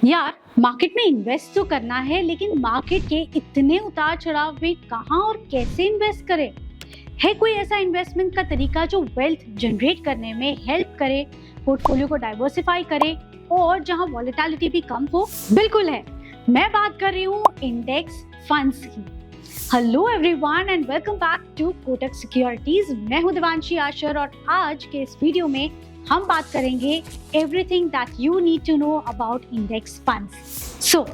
यार मार्केट में इन्वेस्ट तो करना है, लेकिन मार्केट के इतने उतार चढ़ाव में कहाँ और कैसे इन्वेस्ट करें? है कोई ऐसा इन्वेस्टमेंट का तरीका जो वेल्थ जनरेट करने में हेल्प करे, पोर्टफोलियो को डाइवर्सिफाई करे और जहां वॉलेटिलिटी भी कम हो? बिल्कुल है, मैं बात कर रही हूँ इंडेक्स फंड्स की। Hello everyone and welcome back to Kotak Securities. मैं हूं देवांशी आशर और आज के इस वीडियो में हम बात करेंगे everything that you need to know about index funds. So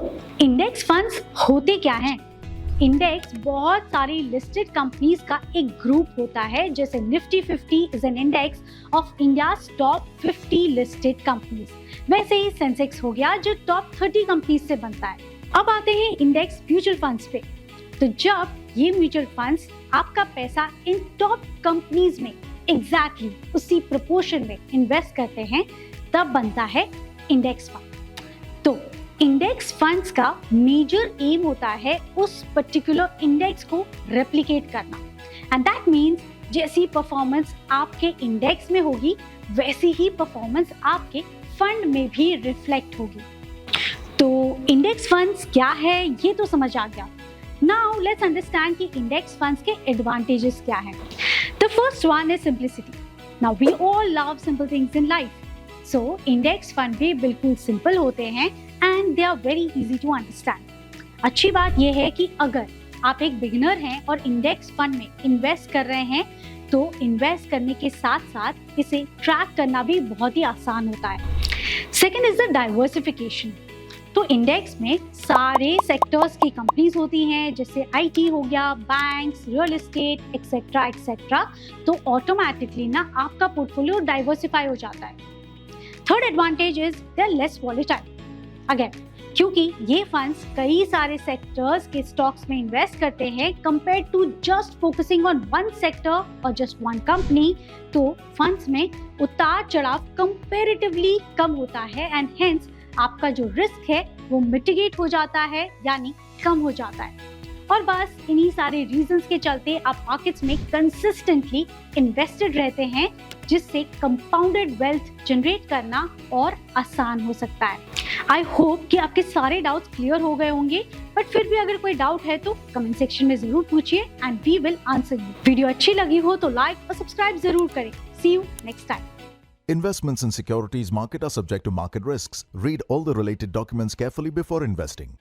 index funds होते क्या हैं? इंडेक्स बहुत सारी लिस्टेड कंपनीज का एक ग्रुप होता है। जैसे Nifty 50 is an index of India's top 50 listed companies. वैसे ही सेंसेक्स हो गया जो टॉप 30 कंपनीज से बनता है। अब आते हैं इंडेक्स म्यूचुअल फंड्स पे। तो जब ये म्यूचुअल फंड्स आपका पैसा इन टॉप कंपनीज में एग्जैक्टली उसी प्रोपोर्शन में इन्वेस्ट करते हैं, तब बनता है इंडेक्स फंड। तो इंडेक्स फंड्स का मेजर एम होता है उस पर्टिकुलर इंडेक्स को रेप्लिकेट करना, एंड दैट मीन्स जैसी परफॉर्मेंस आपके इंडेक्स में होगी वैसी ही परफॉर्मेंस आपके फंड में भी रिफ्लेक्ट होगी। तो इंडेक्स फंड्स क्या है ये तो समझ आ गया। Now let's understand कि index funds के advantages क्या हैं। The first one is simplicity. Now we all love simple things in life. So index fund भी बिल्कुल simple होते हैं and they are very easy to understand. अच्छी बात यह है कि अगर आप एक बिगिनर हैं और इंडेक्स फंड में इन्वेस्ट कर रहे हैं तो इन्वेस्ट करने के साथ साथ इसे ट्रैक करना भी बहुत ही आसान होता है। Second is the diversification. तो इंडेक्स में सारे सेक्टर्स की कंपनीज होती हैं, जैसे आईटी हो गया, banks, real estate etcetera etcetera. तो ऑटोमेटिकली ना आपका पोर्टफोलियो डाइवर्सिफाई हो जाता है। Third advantage is they are less volatile. Again क्योंकि ये फंड्स कई सारे सेक्टर्स के स्टॉक्स में इन्वेस्ट करते हैं compare to just focusing on one sector और जस्ट वन कंपनी, तो फंड्स में उतार चढ़ाव कंपेरेटिवली कम होता है एंड हेंस आपका जो रिस्क है वो मिटिगेट हो जाता है, यानी कम हो जाता है। और बस इन्हीं सारे रीजंस के चलते आप मार्केट्स में कंसिस्टेंटली इन्वेस्टेड रहते हैं, जिससे कंपाउंडेड वेल्थ जनरेट करना और आसान हो सकता है। आई होप कि आपके सारे डाउट्स क्लियर हो गए होंगे, बट फिर भी अगर कोई डाउट है तो कमेंट सेक्शन में जरूर पूछिए and we will answer you. Video अच्छी लगी हो तो लाइक और सब्सक्राइब जरूर करें। See you next time. Investments in securities market are subject to market risks. Read all the related documents carefully before investing.